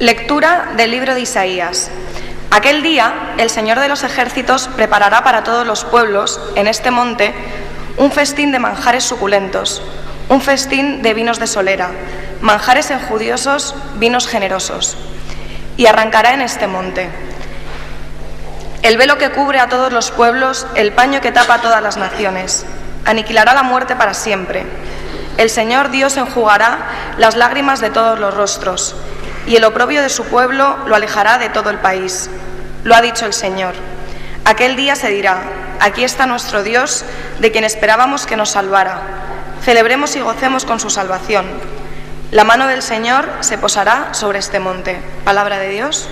Lectura del libro de Isaías. Aquel día, el Señor de los ejércitos preparará para todos los pueblos, en este monte, un festín de manjares suculentos, un festín de vinos de solera, manjares enjudiosos, vinos generosos. Y arrancará en este monte el velo que cubre a todos los pueblos, el paño que tapa a todas las naciones. Aniquilará la muerte para siempre. El Señor Dios enjugará las lágrimas de todos los rostros, y el oprobio de su pueblo lo alejará de todo el país. Lo ha dicho el Señor. Aquel día se dirá: aquí está nuestro Dios, de quien esperábamos que nos salvara. Celebremos y gocemos con su salvación. La mano del Señor se posará sobre este monte. Palabra de Dios.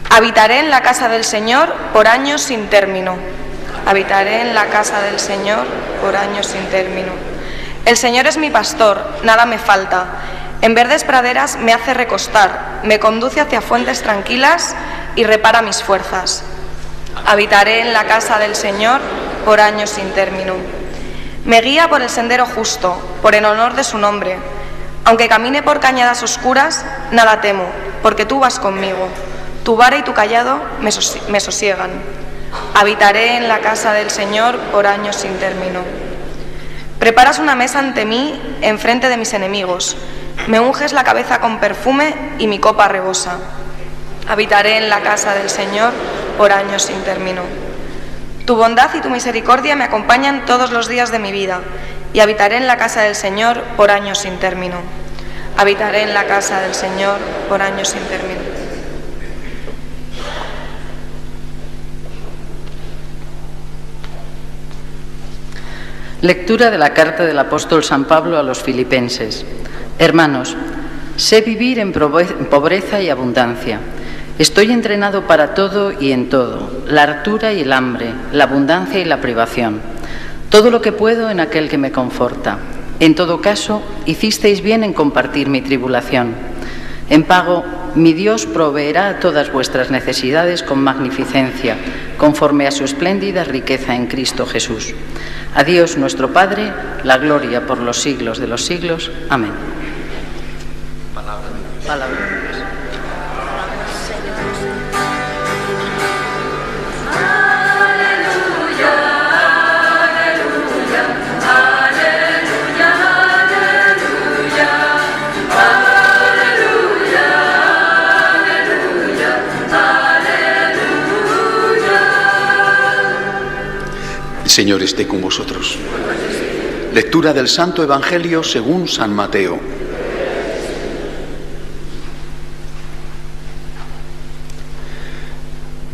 Habitaré en la casa del Señor por años sin término. Habitaré en la casa del Señor por años sin término. El Señor es mi pastor, nada me falta. En verdes praderas me hace recostar, me conduce hacia fuentes tranquilas y repara mis fuerzas. Habitaré en la casa del Señor por años sin término. Me guía por el sendero justo, por el honor de su nombre. Aunque camine por cañadas oscuras, nada temo, porque tú vas conmigo. Tu vara y tu cayado me sosiegan. Habitaré en la casa del Señor por años sin término. Preparas una mesa ante mí, enfrente de mis enemigos. Me unges la cabeza con perfume y mi copa rebosa. Habitaré en la casa del Señor por años sin término. Tu bondad y tu misericordia me acompañan todos los días de mi vida, y habitaré en la casa del Señor por años sin término. Habitaré en la casa del Señor por años sin término. Lectura de la carta del apóstol San Pablo a los filipenses. Hermanos, sé vivir en pobreza y abundancia. Estoy entrenado para todo y en todo, la hartura y el hambre, la abundancia y la privación. Todo lo que puedo en aquel que me conforta. En todo caso, hicisteis bien en compartir mi tribulación. En pago, mi Dios proveerá a todas vuestras necesidades con magnificencia, conforme a su espléndida riqueza en Cristo Jesús. A Dios nuestro Padre, la gloria por los siglos de los siglos. Amén. Palabra de Dios. Palabra de Dios. El Señor esté con vosotros. Lectura del Santo Evangelio según San Mateo.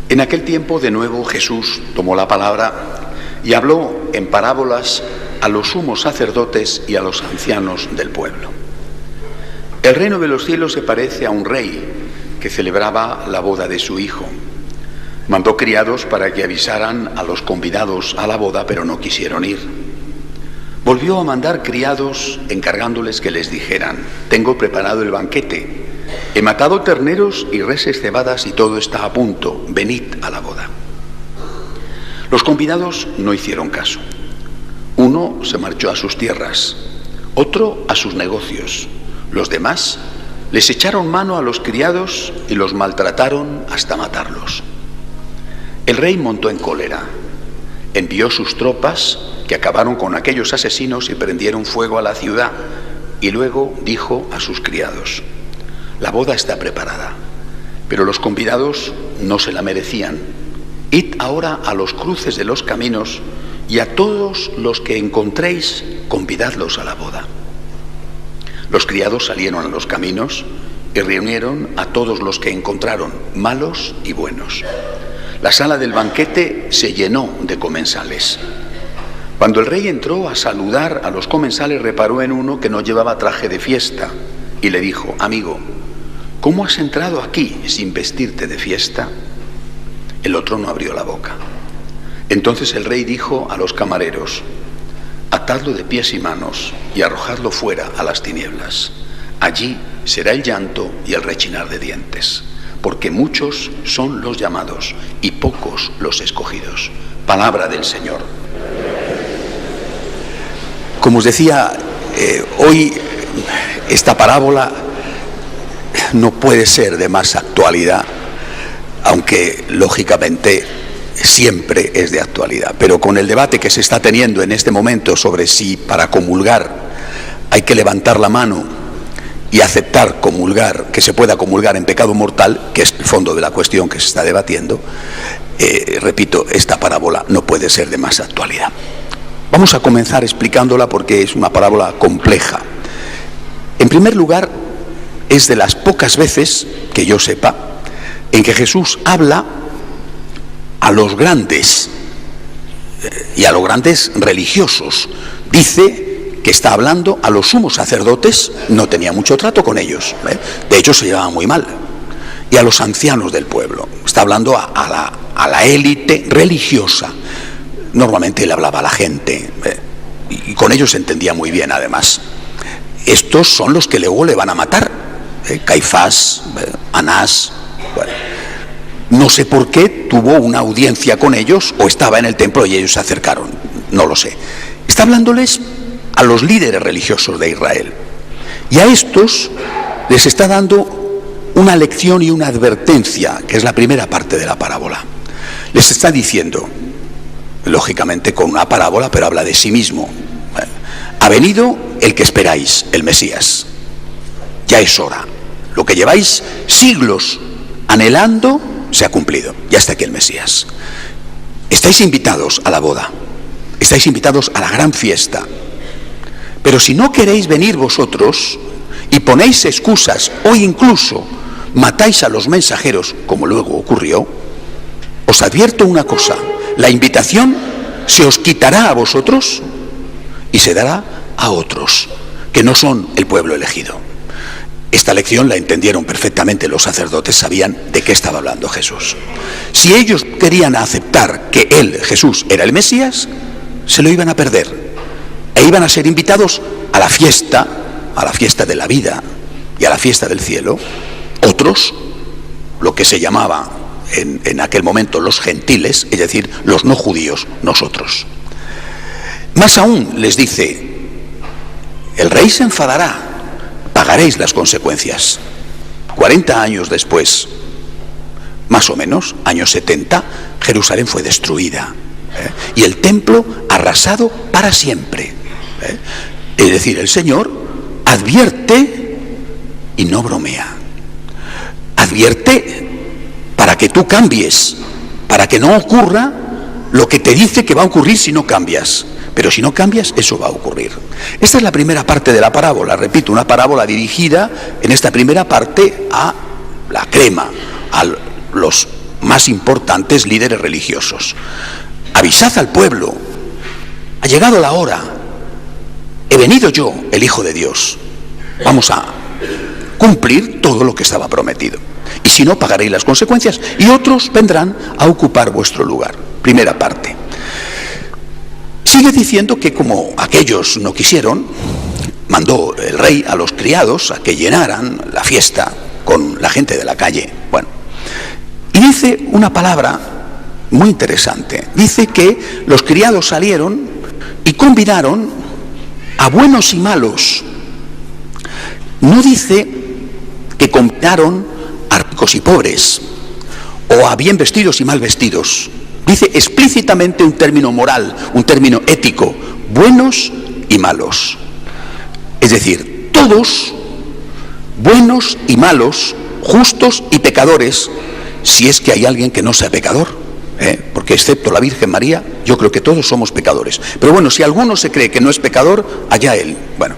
En aquel tiempo de nuevo Jesús tomó la palabra y habló en parábolas a los sumos sacerdotes y a los ancianos del pueblo. El reino de los cielos se parece a un rey que celebraba la boda de su hijo. Mandó criados para que avisaran a los convidados a la boda, pero no quisieron ir. Volvió a mandar criados encargándoles que les dijeran: tengo preparado el banquete, he matado terneros y reses cebadas y todo está a punto, venid a la boda. Los convidados no hicieron caso. Uno se marchó a sus tierras, otro a sus negocios. Los demás les echaron mano a los criados y los maltrataron hasta matarlos. El rey montó en cólera, envió sus tropas que acabaron con aquellos asesinos y prendieron fuego a la ciudad, y luego dijo a sus criados: la boda está preparada, pero los convidados no se la merecían. Id ahora a los cruces de los caminos y a todos los que encontréis, convidadlos a la boda. Los criados salieron a los caminos y reunieron a todos los que encontraron, malos y buenos. La sala del banquete se llenó de comensales. Cuando el rey entró a saludar a los comensales, reparó en uno que no llevaba traje de fiesta y le dijo: amigo, ¿cómo has entrado aquí sin vestirte de fiesta? El otro no abrió la boca. Entonces el rey dijo a los camareros: atadlo de pies y manos y arrojadlo fuera a las tinieblas. Allí será el llanto y el rechinar de dientes, porque muchos son los llamados y pocos los escogidos. Palabra del Señor. Como os decía, hoy esta parábola no puede ser de más actualidad, aunque lógicamente siempre es de actualidad. Pero con el debate que se está teniendo en este momento sobre si para comulgar hay que levantar la mano y aceptar comulgar, que se pueda comulgar en pecado mortal, que es el fondo de la cuestión que se está debatiendo, repito, esta parábola no puede ser de más actualidad. Vamos a comenzar explicándola porque es una parábola compleja. En primer lugar, es de las pocas veces, que yo sepa, en que Jesús habla a los grandes y a los grandes religiosos. Dice que está hablando a los sumos sacerdotes, no tenía mucho trato con ellos, de hecho se llevaban muy mal, y a los ancianos del pueblo. Está hablando a la élite religiosa. Normalmente él hablaba a la gente, y con ellos se entendía muy bien además. Estos son los que luego le van a matar, Caifás, Anás. Bueno, no sé por qué tuvo una audiencia con ellos, o estaba en el templo y ellos se acercaron, no lo sé. Está hablándoles a los líderes religiosos de Israel, y a estos les está dando una lección y una advertencia, que es la primera parte de la parábola. Les está diciendo, lógicamente con una parábola, pero habla de sí mismo: ha venido el que esperáis, el Mesías. Ya es hora. Lo que lleváis siglos anhelando se ha cumplido. Ya está aquí el Mesías. Estáis invitados a la boda. Estáis invitados a la gran fiesta. Pero si no queréis venir vosotros y ponéis excusas o incluso matáis a los mensajeros, como luego ocurrió, os advierto una cosa: la invitación se os quitará a vosotros y se dará a otros, que no son el pueblo elegido. Esta lección la entendieron perfectamente los sacerdotes, sabían de qué estaba hablando Jesús. Si ellos querían aceptar que él, Jesús, era el Mesías, se lo iban a perder, e iban a ser invitados a la fiesta de la vida y a la fiesta del cielo. Otros, lo que se llamaba en aquel momento los gentiles, es decir, los no judíos, nosotros. Más aún les dice: el rey se enfadará, pagaréis las consecuencias. 40 años después, más o menos, años 70, Jerusalén fue destruida, y el templo arrasado para siempre. Es decir, el Señor advierte y no bromea. Advierte para que tú cambies, para que no ocurra lo que te dice que va a ocurrir si no cambias. Pero si no cambias, eso va a ocurrir. Esta es la primera parte de la parábola, repito, una parábola dirigida en esta primera parte a la crema, a los más importantes líderes religiosos. Avisad al pueblo: ha llegado la hora, he venido yo, el Hijo de Dios. Vamos a cumplir todo lo que estaba prometido. Y si no, pagaréis las consecuencias, y otros vendrán a ocupar vuestro lugar. Primera parte. Sigue diciendo que como aquellos no quisieron, mandó el rey a los criados a que llenaran la fiesta con la gente de la calle. Bueno, y dice una palabra muy interesante. Dice que los criados salieron y convidaron a buenos y malos. No dice que convidaron a ricos y pobres, o a bien vestidos y mal vestidos. Dice explícitamente un término moral, un término ético: buenos y malos. Es decir, todos, buenos y malos, justos y pecadores, si es que hay alguien que no sea pecador, porque excepto la Virgen María, yo creo que todos somos pecadores. Pero bueno, si alguno se cree que no es pecador, allá él. Bueno,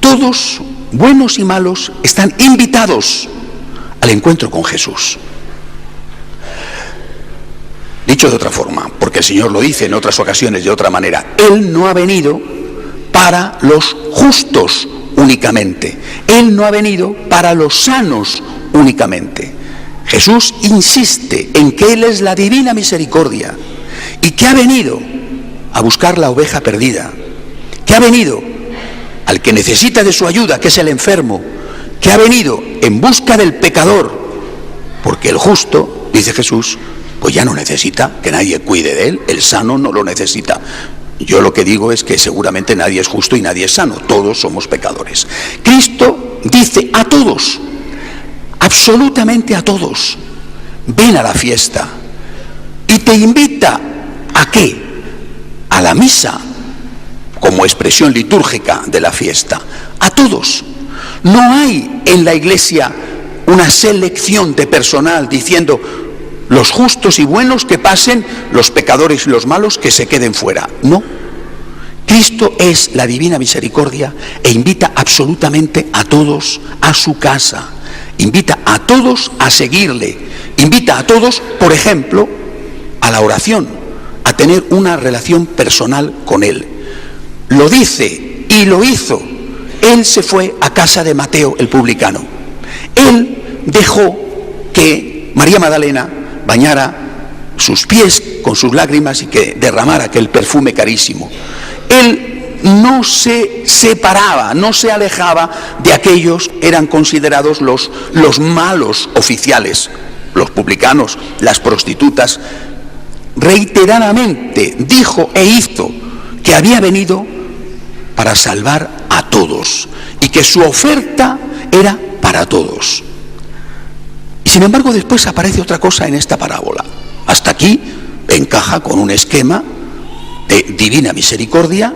todos, buenos y malos, están invitados al encuentro con Jesús. Dicho de otra forma, porque el Señor lo dice en otras ocasiones de otra manera: Él no ha venido para los justos únicamente, Él no ha venido para los sanos únicamente. Jesús insiste en que Él es la divina misericordia y que ha venido a buscar la oveja perdida, que ha venido al que necesita de su ayuda, que es el enfermo, que ha venido en busca del pecador, porque el justo, dice Jesús, pues ya no necesita que nadie cuide de él, el sano no lo necesita. Yo lo que digo es que seguramente nadie es justo y nadie es sano, todos somos pecadores. Cristo dice a todos, absolutamente a todos, ven a la fiesta. Y te invita ¿a qué? A la misa, como expresión litúrgica de la fiesta. A todos. No hay en la Iglesia una selección de personal diciendo los justos y buenos que pasen, los pecadores y los malos que se queden fuera. No. Cristo es la divina misericordia e invita absolutamente a todos a su casa. Invita a todos a seguirle. Invita a todos, por ejemplo, a la oración, a tener una relación personal con Él. Lo dice y lo hizo. Él se fue a casa de Mateo el publicano. Él dejó que María Magdalena bañara sus pies con sus lágrimas y que derramara aquel perfume carísimo. Él no se separaba, no se alejaba de aquellos que eran considerados los malos oficiales, los publicanos, las prostitutas. Reiteradamente dijo e hizo que había venido para salvar a todos y que su oferta era para todos. Y sin embargo después aparece otra cosa en esta parábola. Hasta aquí encaja con un esquema de divina misericordia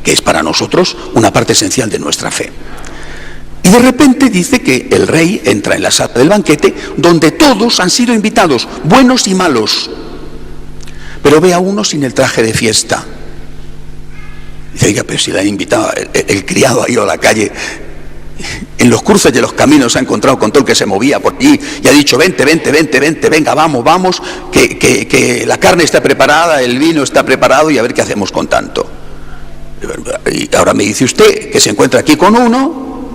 que es para nosotros una parte esencial de nuestra fe. Y de repente dice que el rey entra en la sala del banquete donde todos han sido invitados, buenos y malos, pero ve a uno sin el traje de fiesta. Dice, oiga, pero si le han invitado, el criado ha ido a la calle, en los cruces de los caminos se ha encontrado con todo el que se movía por allí y ha dicho, vente, venga, vamos, que la carne está preparada, el vino está preparado y a ver qué hacemos con tanto. Y ahora me dice usted que se encuentra aquí con uno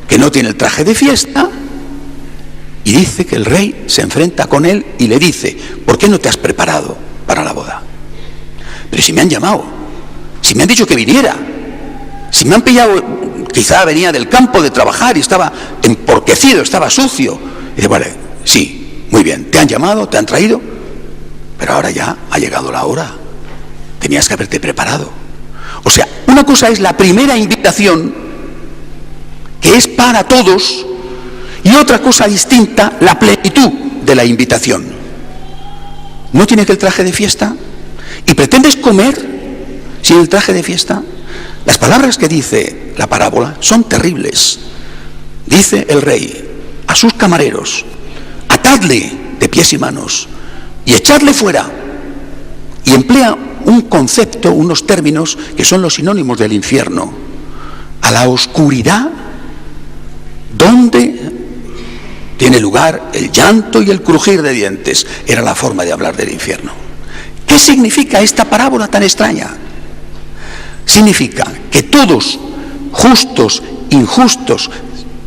que no tiene el traje de fiesta y dice que el rey se enfrenta con él y le dice, ¿por qué no te has preparado para la boda? Pero si me han llamado, si me han dicho que viniera, si me han pillado, quizá venía del campo de trabajar y estaba emporquecido, estaba sucio. Y dice, vale, sí, muy bien, te han llamado, te han traído, pero ahora ya ha llegado la hora, tenías que haberte preparado. O sea, una cosa es la primera invitación, que es para todos, y otra cosa distinta, la plenitud de la invitación. ¿No tienes el traje de fiesta? ¿Y pretendes comer sin el traje de fiesta? Las palabras que dice la parábola son terribles. Dice el rey a sus camareros, atadle de pies y manos y echadle fuera. Y emplea un concepto, unos términos que son los sinónimos del infierno. A la oscuridad donde tiene lugar el llanto y el crujir de dientes. Era la forma de hablar del infierno. ¿Qué significa esta parábola tan extraña? Significa que todos, justos, injustos,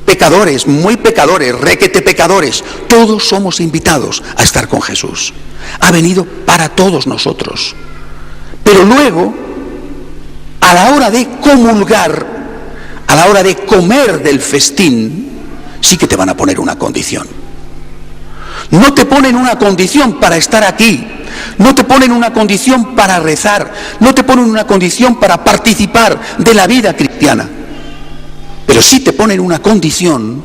pecadores, muy pecadores, requete pecadores, todos somos invitados a estar con Jesús. Ha venido para todos nosotros. Pero luego, a la hora de comulgar, a la hora de comer del festín, sí que te van a poner una condición. No te ponen una condición para estar aquí, no te ponen una condición para rezar, no te ponen una condición para participar de la vida cristiana, pero sí te ponen una condición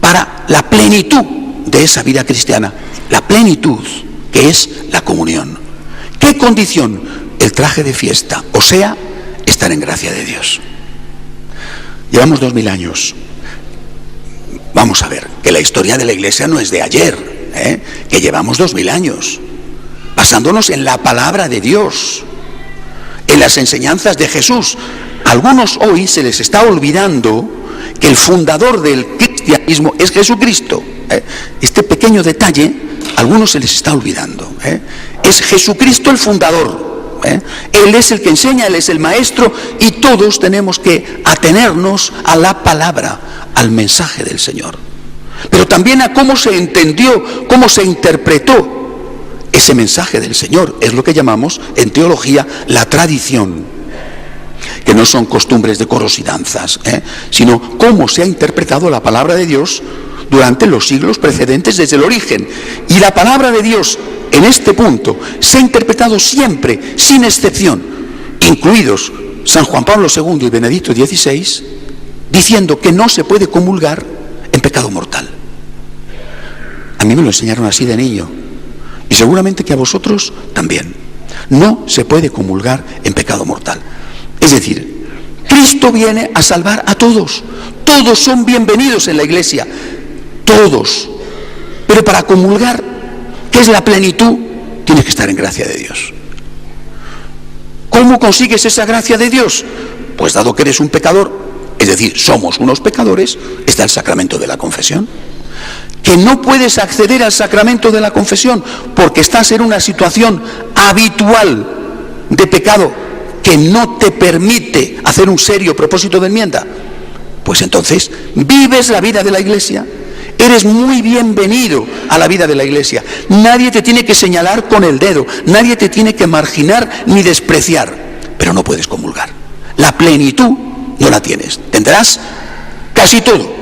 para la plenitud de esa vida cristiana, la plenitud que es la comunión. ¿Qué condición? El traje de fiesta, o sea, estar en gracia de Dios. Llevamos 2000 años. Vamos a ver, que la historia de la Iglesia no es de ayer, que llevamos 2000 años, basándonos en la palabra de Dios, en las enseñanzas de Jesús. A algunos hoy se les está olvidando que el fundador del cristianismo es Jesucristo. Este pequeño detalle, a algunos se les está olvidando. Es Jesucristo el fundador. Él es el que enseña, Él es el maestro y todos tenemos que atenernos a la palabra, al mensaje del Señor. Pero también a cómo se entendió, cómo se interpretó ese mensaje del Señor. Es lo que llamamos en teología la tradición, que no son costumbres de coros y danzas, sino cómo se ha interpretado la palabra de Dios durante los siglos precedentes desde el origen. Y la palabra de Dios en este punto se ha interpretado siempre, sin excepción, incluidos San Juan Pablo II y Benedicto XVI, diciendo que no se puede comulgar en pecado mortal. A mí me lo enseñaron así de niño, y seguramente que a vosotros también. No se puede comulgar en pecado mortal. Es decir, Cristo viene a salvar a todos. Todos son bienvenidos en la iglesia. Todos. Pero para comulgar, ¿qué es la plenitud? Tienes que estar en gracia de Dios. ¿Cómo consigues esa gracia de Dios? Pues dado que eres un pecador, es decir, somos unos pecadores, está el sacramento de la confesión. Que no puedes acceder al sacramento de la confesión porque estás en una situación habitual de pecado que no te permite hacer un serio propósito de enmienda, pues entonces vives la vida de la iglesia, eres muy bienvenido a la vida de la iglesia. Nadie te tiene que señalar con el dedo, nadie te tiene que marginar ni despreciar, pero no puedes comulgar. La plenitud no la tienes, tendrás casi todo,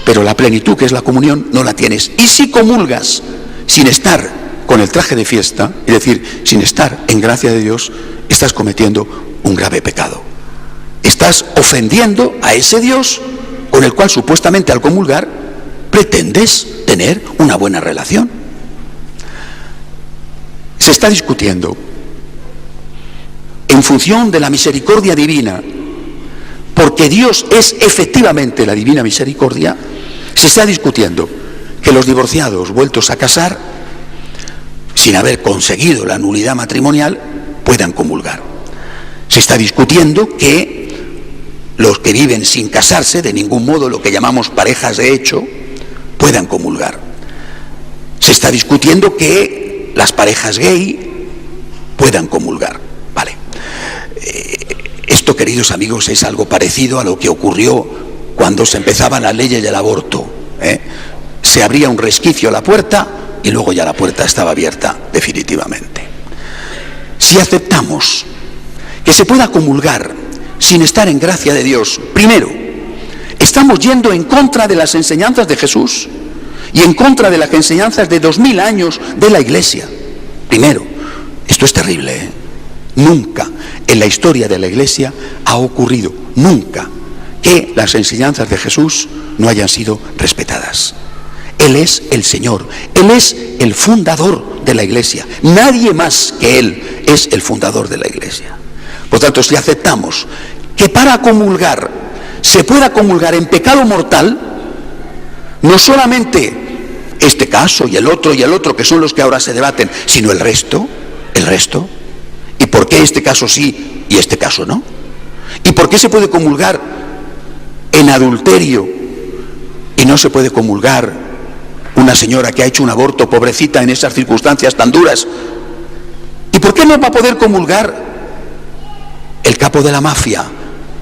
pero la plenitud, que es la comunión, no la tienes. Y si comulgas sin estar con el traje de fiesta, es decir, sin estar en gracia de Dios, estás cometiendo un grave pecado. Estás ofendiendo a ese Dios con el cual supuestamente al comulgar pretendes tener una buena relación. Se está discutiendo en función de la misericordia divina, porque Dios es efectivamente la divina misericordia. Se está discutiendo que los divorciados vueltos a casar, sin haber conseguido la nulidad matrimonial, puedan comulgar. Se está discutiendo que los que viven sin casarse, de ningún modo lo que llamamos parejas de hecho, puedan comulgar. Se está discutiendo que las parejas gay puedan comulgar. Vale. Esto, queridos amigos, es algo parecido a lo que ocurrió cuando se empezaban las leyes del aborto. Se abría un resquicio a la puerta y luego ya la puerta estaba abierta definitivamente. Si aceptamos que se pueda comulgar sin estar en gracia de Dios, primero, estamos yendo en contra de las enseñanzas de Jesús y en contra de las enseñanzas de 2000 años de la Iglesia. Primero, esto es terrible, Nunca en la historia de la Iglesia ha ocurrido, nunca, que las enseñanzas de Jesús no hayan sido respetadas. Él es el Señor, Él es el fundador de la Iglesia. Nadie más que Él es el fundador de la Iglesia. Por tanto, si aceptamos que para comulgar se pueda comulgar en pecado mortal, no solamente este caso y el otro, que son los que ahora se debaten, sino el resto. ¿Y por qué este caso sí y este caso no? ¿Y por qué se puede comulgar en adulterio y no se puede comulgar una señora que ha hecho un aborto, pobrecita, en esas circunstancias tan duras? ¿Y por qué no va a poder comulgar el capo de la mafia,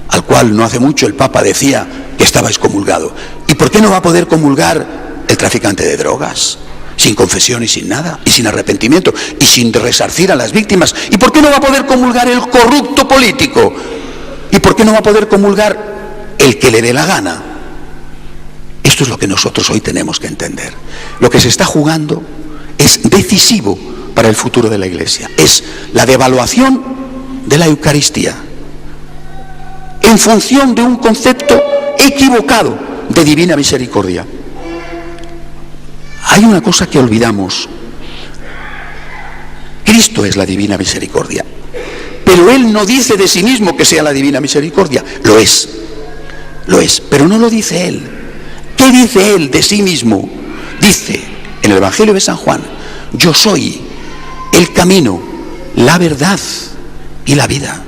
al cual no hace mucho el Papa decía que estaba excomulgado? ¿Y por qué no va a poder comulgar el traficante de drogas, sin confesión y sin nada, y sin arrepentimiento, y sin resarcir a las víctimas? ¿Y por qué no va a poder comulgar el corrupto político? ¿Y por qué no va a poder comulgar el que le dé la gana? Esto es lo que nosotros hoy tenemos que entender. Lo que se está jugando es decisivo para el futuro de la Iglesia. Es la devaluación de la Eucaristía en función de un concepto equivocado de divina misericordia. Hay una cosa que olvidamos. Cristo es la divina misericordia, pero Él no dice de sí mismo que sea la divina misericordia. Lo es, pero no lo dice Él. ¿Qué dice Él de sí mismo? Dice en el Evangelio de San Juan: yo soy el camino, la verdad y la vida.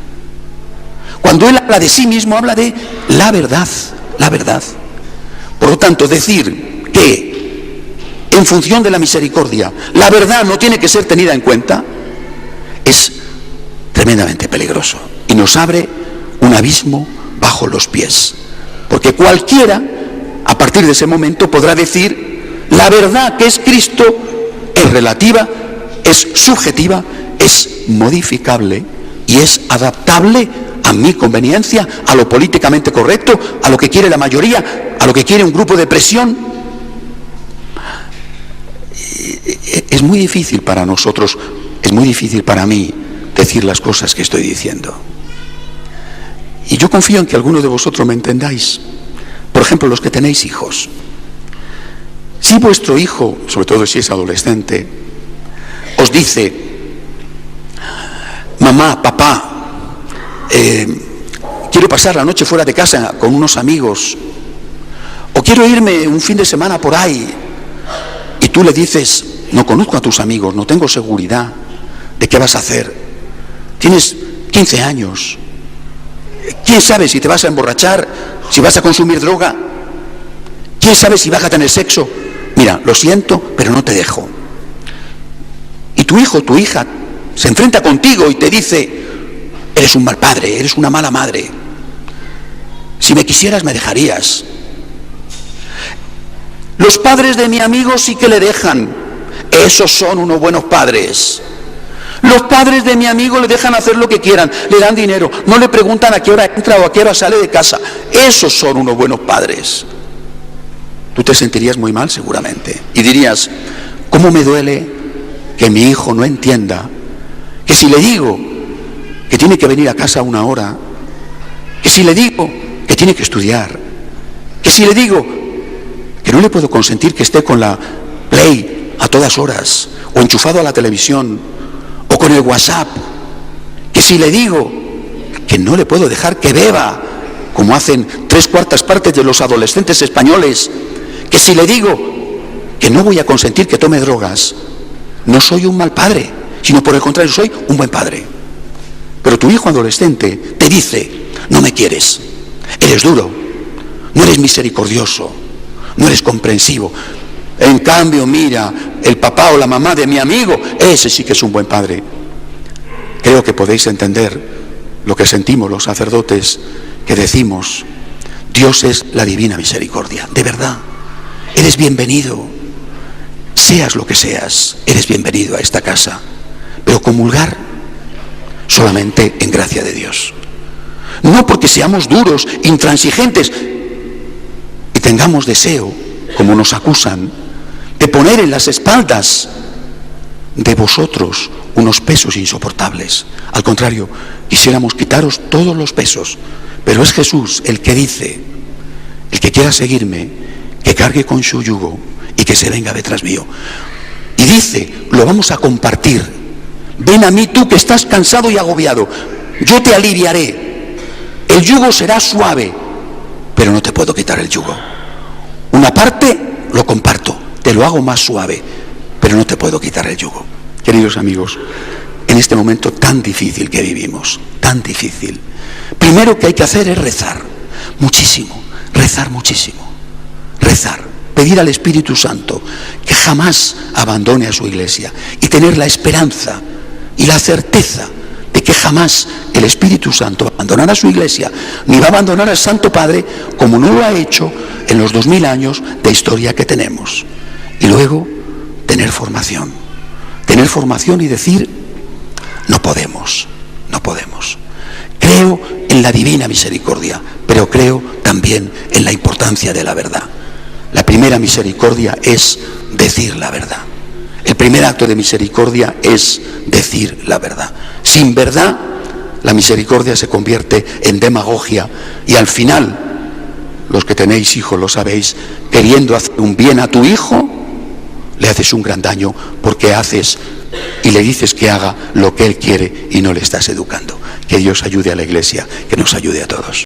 Cuando Él habla de sí mismo, habla de la verdad. Por lo tanto, decir que en función de la misericordia la verdad no tiene que ser tenida en cuenta es tremendamente peligroso y nos abre un abismo bajo los pies, porque cualquiera a partir de ese momento podrá decir: la verdad, que es Cristo, es relativa, es subjetiva, es modificable y es adaptable a mi conveniencia, a lo políticamente correcto, a lo que quiere la mayoría, a lo que quiere un grupo de presión. Es muy difícil para nosotros, es muy difícil para mí decir las cosas que estoy diciendo. Y yo confío en que algunos de vosotros me entendáis. Por ejemplo, los que tenéis hijos. Si vuestro hijo, sobre todo si es adolescente, os dice: mamá, papá, quiero pasar la noche fuera de casa con unos amigos, o quiero irme un fin de semana por ahí, y tú le dices: no conozco a tus amigos, no tengo seguridad de qué vas a hacer, tienes 15 años, ¿quién sabe si te vas a emborrachar, si vas a consumir droga? ¿Quién sabe si vas a tener sexo? Mira, lo siento, pero no te dejo. Y tu hijo, tu hija, se enfrenta contigo y te dice: eres un mal padre, eres una mala madre. Si me quisieras, me dejarías. Los padres de mi amigo sí que le dejan. Esos son unos buenos padres. Los padres de mi amigo le dejan hacer lo que quieran, le dan dinero, no le preguntan a qué hora entra o a qué hora sale de casa. Esos son unos buenos padres. Tú te sentirías muy mal seguramente y dirías: ¿cómo me duele que mi hijo no entienda que si le digo que tiene que venir a casa a una hora, que si le digo que tiene que estudiar, que si le digo que no le puedo consentir que esté con la Play a todas horas, o enchufado a la televisión, o con el WhatsApp, que si le digo que no le puedo dejar que beba, como hacen 3/4 partes de los adolescentes españoles, que si le digo que no voy a consentir que tome drogas, no soy un mal padre, sino por el contrario, soy un buen padre. Pero tu hijo adolescente te dice: no me quieres, eres duro, no eres misericordioso, no eres comprensivo. En cambio, mira, el papá o la mamá de mi amigo, ese sí que es un buen padre. Creo que podéis entender lo que sentimos los sacerdotes que decimos: Dios es la divina misericordia. De verdad, eres bienvenido, seas lo que seas, eres bienvenido a esta casa, pero comulgar solamente en gracia de Dios. No porque seamos duros, intransigentes y tengamos deseo, como nos acusan, de poner en las espaldas de vosotros unos pesos insoportables. Al contrario, quisiéramos quitaros todos los pesos, pero es Jesús el que dice: el que quiera seguirme, que cargue con su yugo y que se venga detrás mío. Y dice: lo vamos a compartir. Ven a mí tú que estás cansado y agobiado, yo te aliviaré. El yugo será suave, pero no te puedo quitar el yugo. Una parte lo comparto, te lo hago más suave, pero no te puedo quitar el yugo. Queridos amigos, en este momento tan difícil que vivimos, tan difícil, primero que hay que hacer es rezar muchísimo, rezar muchísimo, rezar, pedir al Espíritu Santo que jamás abandone a su iglesia y tener la esperanza y la certeza de que jamás el Espíritu Santo abandonará a su iglesia, ni va a abandonar al Santo Padre, como no lo ha hecho en los 2000 años de historia que tenemos. Y luego, tener formación y decir: no podemos. Creo en la divina misericordia, pero creo también en la importancia de la verdad. La primera misericordia es decir la verdad. El primer acto de misericordia es decir la verdad. Sin verdad, la misericordia se convierte en demagogia y al final, los que tenéis hijos lo sabéis, queriendo hacer un bien a tu hijo, le haces un gran daño porque haces y le dices que haga lo que él quiere y no le estás educando. Que Dios ayude a la iglesia, que nos ayude a todos.